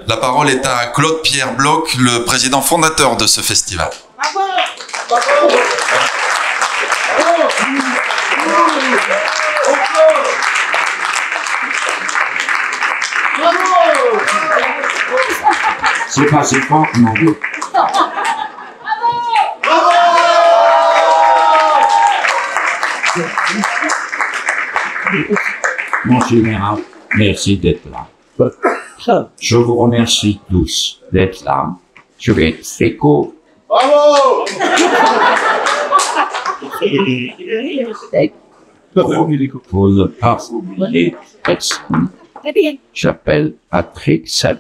La parole est à Claude-Pierre Bloch, le président fondateur de ce festival. C'est pas fort, non. Mon général, merci d'être là. Je vous remercie tous d'être là. Je vais être très court. Bravo! Pour ne pas oublier personne, j'appelle Patrick Seb.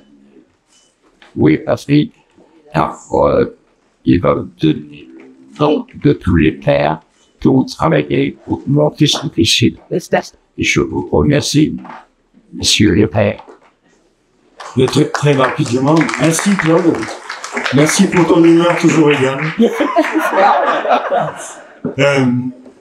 Oui, Patrick, il va donner le nom de tous les pères qui ont travaillé pour monter ce festival. Et je vous remercie, monsieur le père. Très rapidement. Merci Claude. Merci pour ton humeur toujours égale.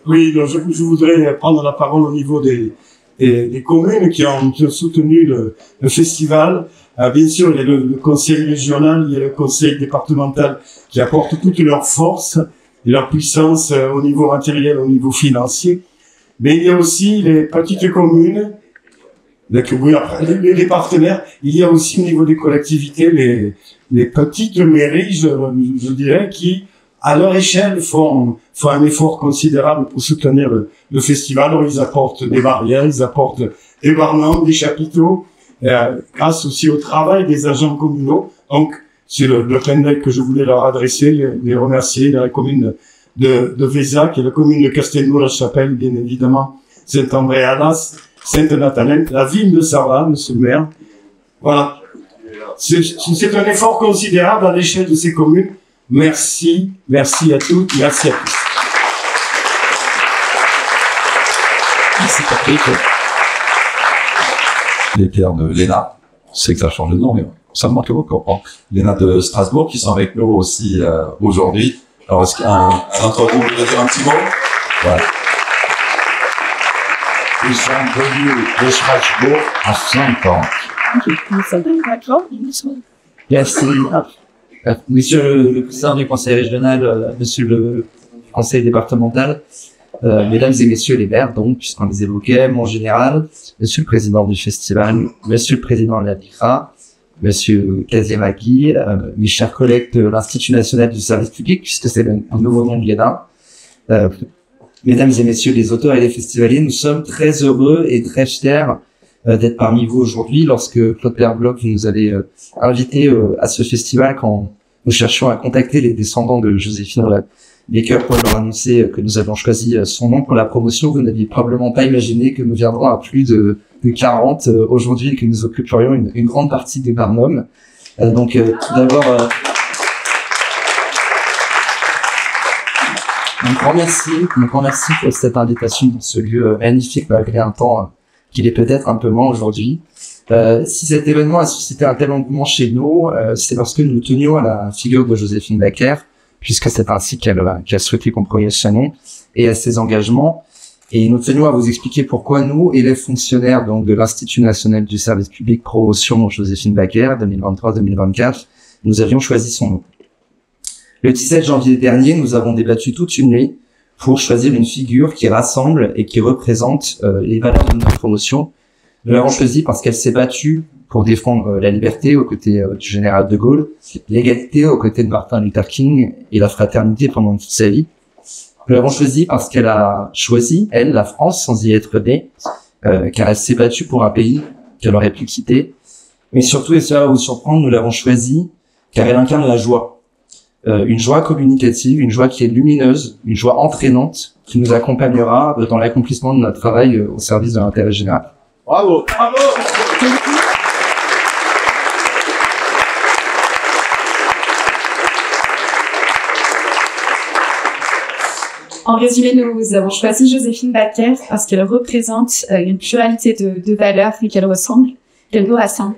Oui, donc je voudrais prendre la parole au niveau des communes qui ont soutenu le festival. Bien sûr, il y a le conseil régional, il y a le conseil départemental qui apportent toute leur force et leur puissance au niveau matériel, au niveau financier. Mais il y a aussi les petites communes, les partenaires. Il y a aussi au niveau des collectivités les petites mairies, je dirais, qui à leur échelle font un effort considérable pour soutenir le festival. Alors ils apportent des barrières, ils apportent des barrements, des chapiteaux, grâce aussi au travail des agents communaux. Donc c'est le clin d'œil que je voulais leur adresser, les remercier, la commune de Vézac et la commune de Castelnau-la-Chapelle, bien évidemment, Saint-André-Alas, Sainte-Nathalène, la ville de Sarlat, monsieur le maire. Voilà. C'est un effort considérable à l'échelle de ces communes. Merci, merci à toutes, merci à tous. Merci Patrick. Les pères de l'ENA, c'est que ça change de nom, mais ça me manque beaucoup. L'ENA de Strasbourg qui sont avec nous aussi aujourd'hui. Alors, est-ce qu'un d'entre vous voudrait dire un petit mot? Voilà. Ils sont venus de Strasbourg à 5 ans. Merci. Monsieur le président du conseil régional, monsieur le conseil départemental, mesdames et messieurs les maires, donc, puisqu'on les évoquait, mon général, monsieur le président du festival, monsieur le président de la DICRA, monsieur Kazemaki, mes chers collègues de l'Institut national du service public, puisque c'est le nouveau nom de l'ENA, mesdames et messieurs les auteurs et les festivaliers, nous sommes très heureux et très fiers d'être parmi vous aujourd'hui lorsque Claude-Pierre Bloch nous avait invité à ce festival quand nous cherchions à contacter les descendants de Joséphine Baker pour leur annoncer que nous avons choisi son nom pour la promotion. Vous n'aviez probablement pas imaginé que nous viendrons à plus de 40 aujourd'hui et que nous occuperions une grande partie des Barnum. Donc tout d'abord, un grand merci pour cette invitation dans ce lieu magnifique malgré un temps qu'il est peut-être un peu moins aujourd'hui. Si cet événement a suscité un tel engouement chez nous, c'est parce que nous tenions à la figure de Joséphine Baker, puisque c'est ainsi qu'elle a souhaité qu'on prononce son nom, et à ses engagements. Et nous tenions à vous expliquer pourquoi nous, élèves fonctionnaires donc de l'Institut national du service public promotion Joséphine Baker 2023-2024, nous avions choisi son nom. Le 17 janvier dernier, nous avons débattu toute une nuit pour choisir une figure qui rassemble et qui représente les valeurs de notre promotion. Nous l'avons choisie parce qu'elle s'est battue pour défendre la liberté aux côtés du général de Gaulle, l'égalité aux côtés de Martin Luther King et la fraternité pendant toute sa vie. Nous l'avons choisie parce qu'elle a choisi, elle, la France, sans y être née, car elle s'est battue pour un pays qu'elle aurait pu quitter. Mais surtout, et cela va vous surprendre, nous l'avons choisie car elle incarne la joie. Une joie communicative, une joie qui est lumineuse, une joie entraînante, qui nous accompagnera dans l'accomplissement de notre travail au service de l'intérêt général. Bravo, bravo. En résumé, nous avons choisi Joséphine Baker parce qu'elle représente une pluralité de valeurs et qu'elle nous rassemble.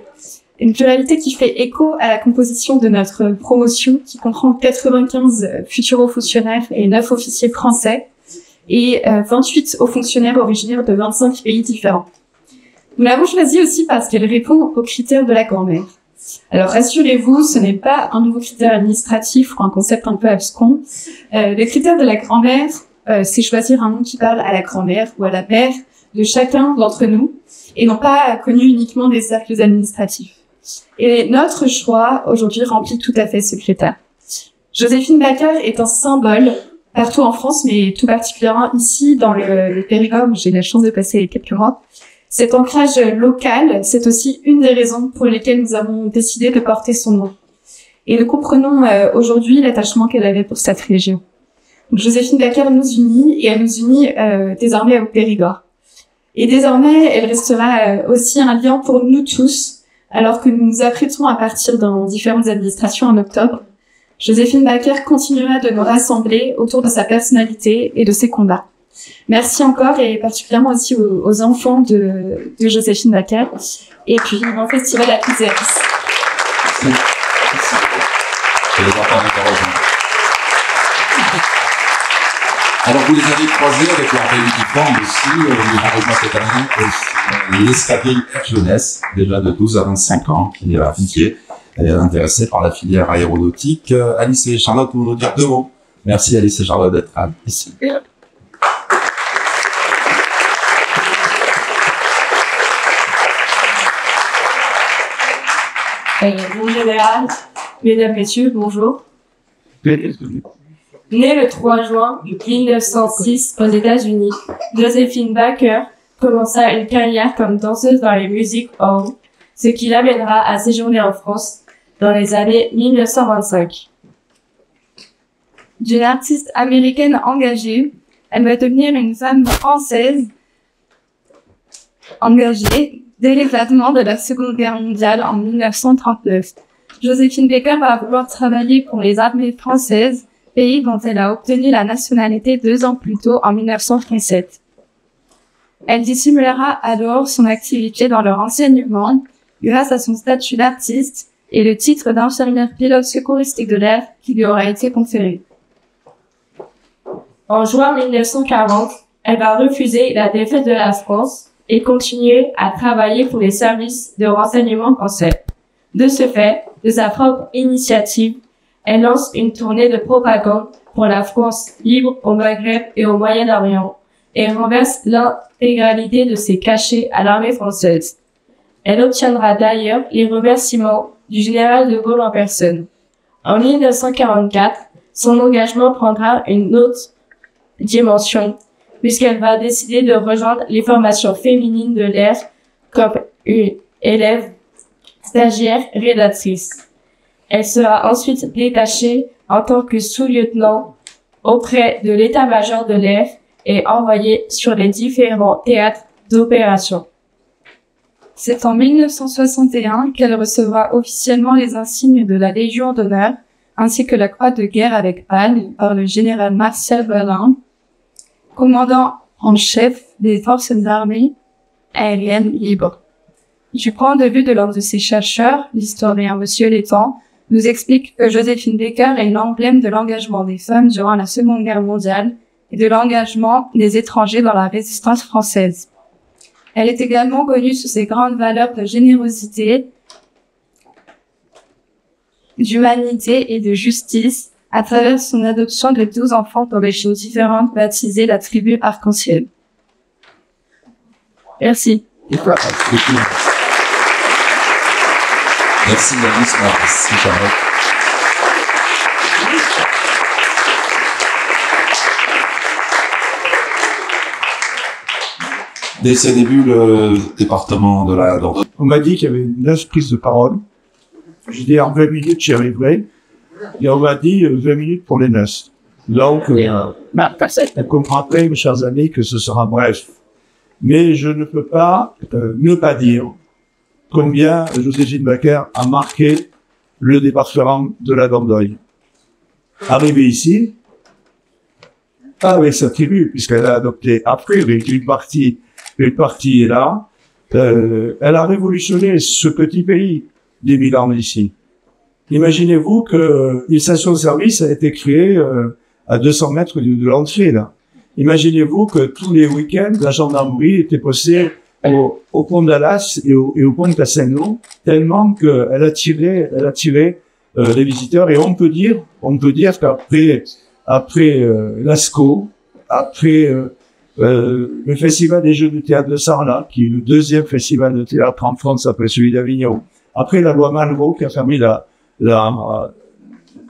Une pluralité qui fait écho à la composition de notre promotion qui comprend 95 futurs hauts fonctionnaires et 9 officiers français et 28 hauts fonctionnaires originaires de 25 pays différents. Nous l'avons choisie aussi parce qu'elle répond aux critères de la grand-mère. Alors rassurez-vous, ce n'est pas un nouveau critère administratif ou un concept un peu abscon. Le critère de la grand-mère, c'est choisir un nom qui parle à la grand-mère ou à la mère de chacun d'entre nous et non pas connu uniquement des cercles administratifs. Et notre choix aujourd'hui remplit tout à fait ce critère. Joséphine Baker est un symbole partout en France, mais tout particulièrement ici dans le Périgord où j'ai la chance de passer quelques mois. Cet ancrage local, c'est aussi une des raisons pour lesquelles nous avons décidé de porter son nom. Et nous comprenons aujourd'hui l'attachement qu'elle avait pour cette région. Donc, Joséphine Baker nous unit et elle nous unit désormais au Périgord. Et désormais, elle restera aussi un lien pour nous tous, alors que nous nous apprêtons à partir dans différentes administrations en octobre. Joséphine Baker continuera de nous rassembler autour de sa personnalité et de ses combats. Merci encore et particulièrement aussi aux enfants de Joséphine Baker et puis au festival à Pizzeris. Alors vous les avez croisés avec leur uniforme aussi, malheureusement cette année, l'escadrille jeunesse, déjà de 12 à 25 ans, qui est à Viquier. Elle est intéressée par la filière aéronautique. Alice et Charlotte, vous nous dire 2 mots. Merci Alice et Charlotte d'être ici. Mon général, mesdames, messieurs, bonjour. Née le 3 juin 1906 aux États-Unis, Joséphine Baker commença une carrière comme danseuse dans les music halls, ce qui l'amènera à séjourner en France dans les années 1925. D'une artiste américaine engagée, elle va devenir une femme française engagée dès l'éclatement de la Seconde Guerre mondiale en 1939. Joséphine Baker va vouloir travailler pour les armées françaises, pays dont elle a obtenu la nationalité 2 ans plus tôt en 1937. Elle dissimulera alors son activité dans leur enseignement grâce à son statut d'artiste et le titre d'infirmière pilote secouristique de l'air qui lui aura été conféré. En juin 1940, elle va refuser la défaite de la France et continuer à travailler pour les services de renseignement français. De ce fait, de sa propre initiative, elle lance une tournée de propagande pour la France libre au Maghreb et au Moyen-Orient et renverse l'intégralité de ses cachets à l'armée française. Elle obtiendra d'ailleurs les remerciements du général de Gaulle en personne. En 1944, son engagement prendra une autre dimension puisqu'elle va décider de rejoindre les formations féminines de l'air comme une élève stagiaire rédactrice. Elle sera ensuite détachée en tant que sous-lieutenant auprès de l'état-major de l'air et envoyée sur les différents théâtres d'opération. C'est en 1961 qu'elle recevra officiellement les insignes de la Légion d'honneur ainsi que la croix de guerre avec palme par le général Marcel Berlin, commandant en chef des forces armées aériennes libres. Du point de vue de l'un de ses chercheurs, l'historien Monsieur Létang, nous explique que Joséphine Baker est l'emblème de l'engagement des femmes durant la Seconde Guerre mondiale et de l'engagement des étrangers dans la résistance française. Elle est également connue sous ses grandes valeurs de générosité, d'humanité et de justice à travers son adoption de 12 enfants d'origines différentes baptisés la tribu Arc-en-Ciel. Merci. Merci Alice, merci Charlotte. Dès ses débuts, le département de la Dordogne. On m'a dit qu'il y avait 9 prises de parole. J'ai dit en 20 minutes j'y arriverai. Et on m'a dit 20 minutes pour les 9. Donc, vous comprendrez, mes chers amis, que ce sera bref. Mais je ne peux pas ne pas dire combien Joséphine Baker a marqué le département de la Dordogne. Arrivée ici, pas avec sa tribu, puisqu'elle a adopté après, avec une partie est là, elle a révolutionné ce petit pays des 1000 ans ici. Imaginez-vous que une station de service a été créée à 200 mètres de l'entrée, là. Imaginez-vous que tous les week-ends, la gendarmerie était postée au pont d'Alas et au pont de Cassano, tellement qu'elle a attiré les visiteurs. Et on peut dire qu'après Lascaux, après le Festival des Jeux de théâtre de Sarlat, qui est le deuxième festival de théâtre en France après celui d'Avignon, après la loi Malraux qui a permis la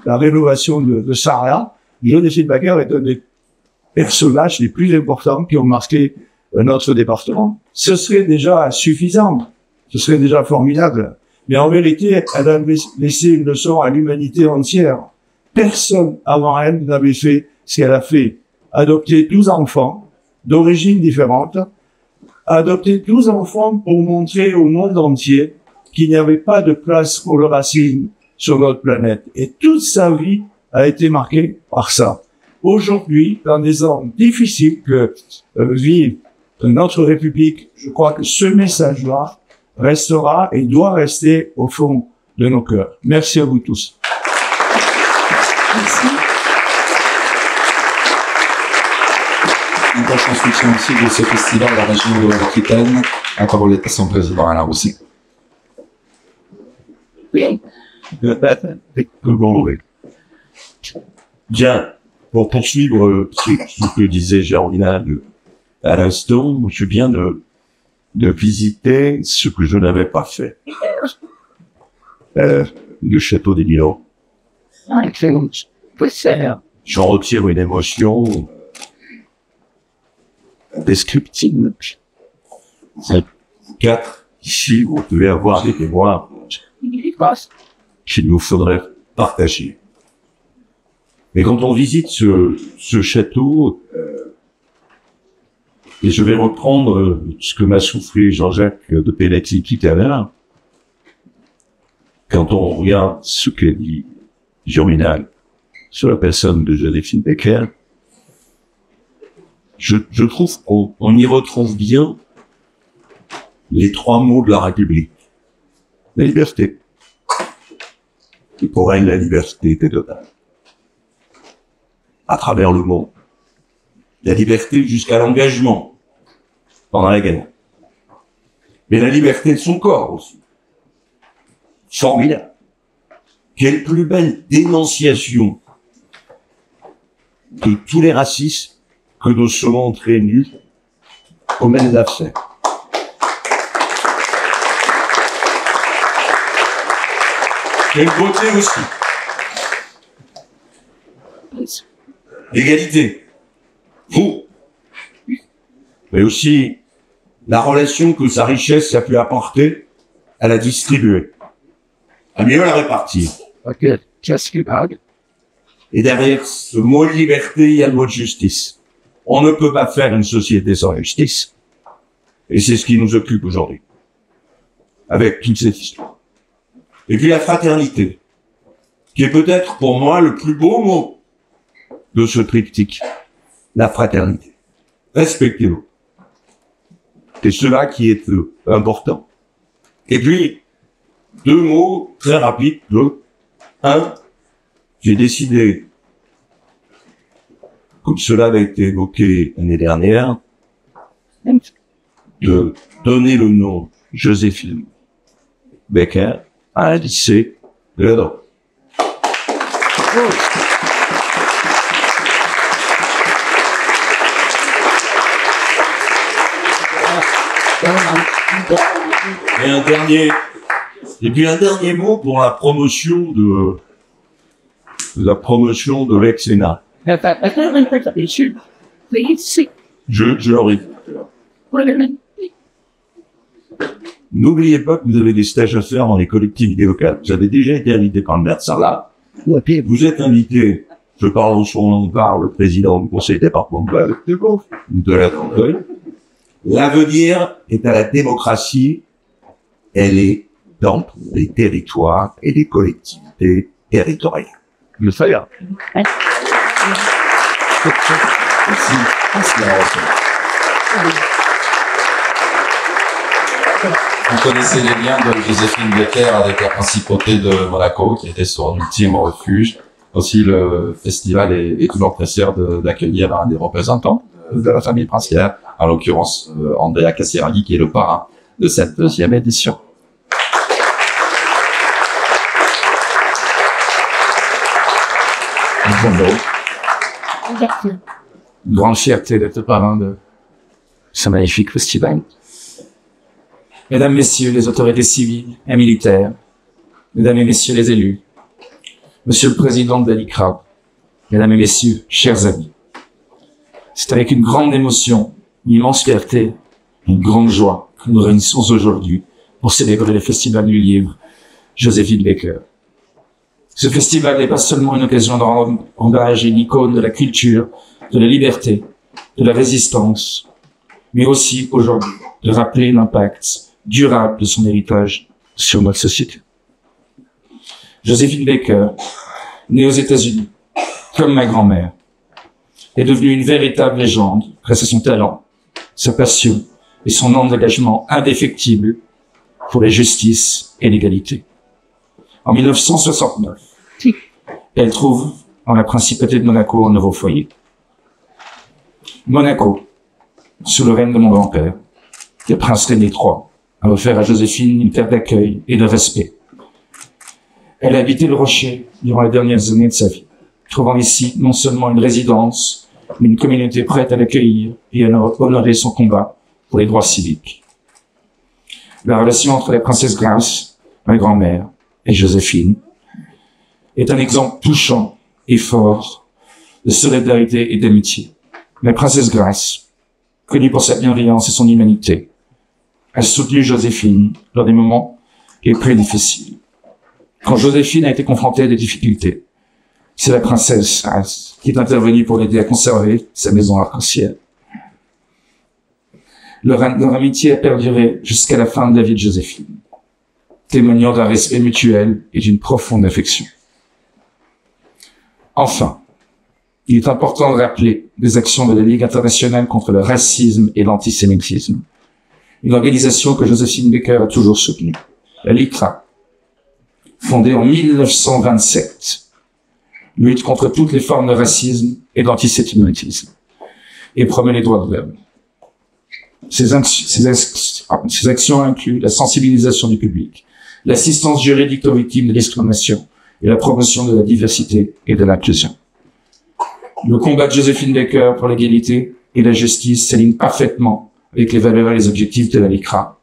rénovation de Sarlat, Joséphine Baker est un des personnages les plus importants qui ont marqué notre département. Ce serait déjà suffisant, ce serait déjà formidable. Mais en vérité, elle a laissé une leçon à l'humanité entière. Personne avant elle n'avait fait ce qu'elle a fait. Adopter 12 enfants d'origines différentes, adopter 12 enfants pour montrer au monde entier qu'il n'y avait pas de place pour le racisme sur notre planète. Et toute sa vie a été marquée par ça. Aujourd'hui, dans des ans difficiles que vit notre République, je crois que ce message-là restera et doit rester au fond de nos cœurs. Merci à vous tous. Merci. Une construction aussi de ce festival dans la région de l'Aquitaine. La parole est à son président Alain Roussy. Bien, pour poursuivre ce que disait Géraldina à l'instant, je viens de visiter ce que je n'avais pas fait. Le château des Lions. J'en retire une émotion descriptive. Quatre, ici, vous devez avoir des mémoires qu'il nous faudrait partager. Mais quand on visite ce château, et je vais reprendre ce que m'a soufflé Jean-Jacques de Pelletier tout à l'heure, quand on regarde ce qu'a dit Germinal sur la personne de Joséphine Baker, je trouve qu'on y retrouve bien les trois mots de la République. La liberté. Et pour elle, la liberté était totale. À travers le monde. La liberté jusqu'à l'engagement pendant la guerre. Mais la liberté de son corps aussi. Formidable. Quelle plus belle dénonciation de tous les racismes que nous se montrer nus au même d'abcès. Quelle beauté aussi. L'égalité. Vous. Mais aussi la relation que sa richesse a pu apporter à la distribuer. À mieux la répartir. Et derrière ce mot de liberté, il y a le mot de justice. On ne peut pas faire une société sans justice. Et c'est ce qui nous occupe aujourd'hui. Avec toute cette histoire. Et puis la fraternité. Qui est peut-être pour moi le plus beau mot de ce triptyque. La fraternité. Respectez-vous. C'est cela qui est important. Et puis, deux mots très rapides. Un, j'ai décidé, comme cela avait été évoqué l'année dernière, de donner le nom Joséphine Baker à un lycée de la Drôme. Et puis un dernier mot pour la promotion de l'ex-Sénat. Je leur ai dit. N'oubliez pas que vous avez des stages à faire dans les collectivités locales. Vous avez déjà été invité par le maire de Sarlat. Vous êtes invité, je parle en son nom par le président du conseil départemental de la Drôme. L'avenir est à la démocratie. Elle est dans les territoires et les collectivités territoriales. Le salaire. Merci. Vous connaissez les liens de Joséphine Baker avec la principauté de Monaco, qui était son ultime refuge. Aussi, le festival est toujours très fier d'accueillir un des représentants de la famille princière, en l'occurrence Andrea Casiraghi, qui est le parrain de cette deuxième édition. Une grande fierté d'être parrain de ce magnifique festival. Mesdames, Messieurs les autorités civiles et militaires, Mesdames et Messieurs les élus, Monsieur le Président de l'ICRA, Mesdames et Messieurs, chers amis, c'est avec une grande émotion, une immense fierté, une grande joie que nous réunissons aujourd'hui pour célébrer le Festival du Livre Joséphine Baker. Ce festival n'est pas seulement une occasion de rendre hommage à une icône de la culture, de la liberté, de la résistance, mais aussi aujourd'hui de rappeler l'impact durable de son héritage sur notre société. Joséphine Baker, née aux États-Unis, comme ma grand-mère, est devenue une véritable légende grâce à son talent, sa passion et son engagement indéfectible pour la justice et l'égalité. En 1969, elle trouve en la principauté de Monaco un nouveau foyer. Monaco, sous le règne de mon grand-père, le prince René III, a offert à Joséphine une terre d'accueil et de respect. Elle a habité le Rocher durant les dernières années de sa vie, trouvant ici non seulement une résidence, mais une communauté prête à l'accueillir et à honorer son combat pour les droits civiques. La relation entre la princesse Grace, ma grand-mère, et Joséphine est un exemple touchant et fort de solidarité et d'amitié. La princesse Grace, connue pour sa bienveillance et son humanité, a soutenu Joséphine lors des moments les plus difficiles. Quand Joséphine a été confrontée à des difficultés, c'est la princesse Grace qui est intervenue pour l'aider à conserver sa maison arc-en-ciel. Leur amitié a perduré jusqu'à la fin de la vie de Joséphine, témoignant d'un respect mutuel et d'une profonde affection. Enfin, il est important de rappeler les actions de la Ligue internationale contre le racisme et l'antisémitisme, une organisation que Joséphine Baker a toujours soutenue, la LICRA, fondée en 1927, lutte contre toutes les formes de racisme et d'antisémitisme et promeut les droits de l'homme. Ces actions incluent la sensibilisation du public, l'assistance juridique aux victimes de discrimination et la promotion de la diversité et de l'inclusion. Le combat de Joséphine Baker pour l'égalité et la justice s'aligne parfaitement avec les valeurs et les objectifs de la LICRA.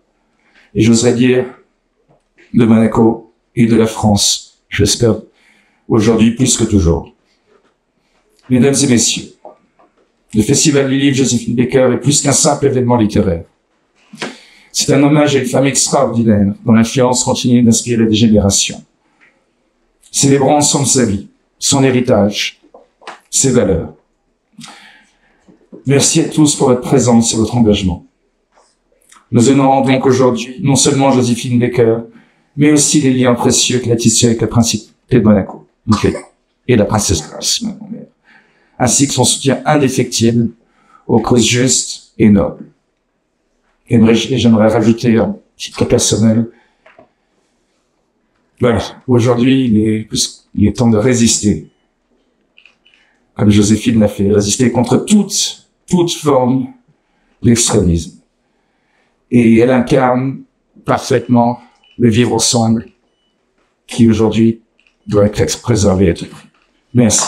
Et j'oserais dire de Monaco et de la France, j'espère aujourd'hui plus que toujours. Mesdames et messieurs, le Festival du Livre Joséphine Baker est plus qu'un simple événement littéraire. C'est un hommage à une femme extraordinaire dont l'influence continue d'inspirer des générations. Célébrons ensemble sa vie, son héritage, ses valeurs. Merci à tous pour votre présence et votre engagement. Nous honorons donc aujourd'hui non seulement Joséphine Baker, mais aussi les liens précieux qu'elle a tissés avec la principauté de Monaco, et la princesse Grace, ma grand-mère, ainsi que son soutien indéfectible aux causes justes et nobles. Et j'aimerais rajouter un petit cas personnel. Voilà. Aujourd'hui, il est temps de résister. Comme Joséphine l'a fait, résister contre toute forme d'extrémisme. Et elle incarne parfaitement le vivre ensemble qui aujourd'hui doit être préservé à tout prix. Merci.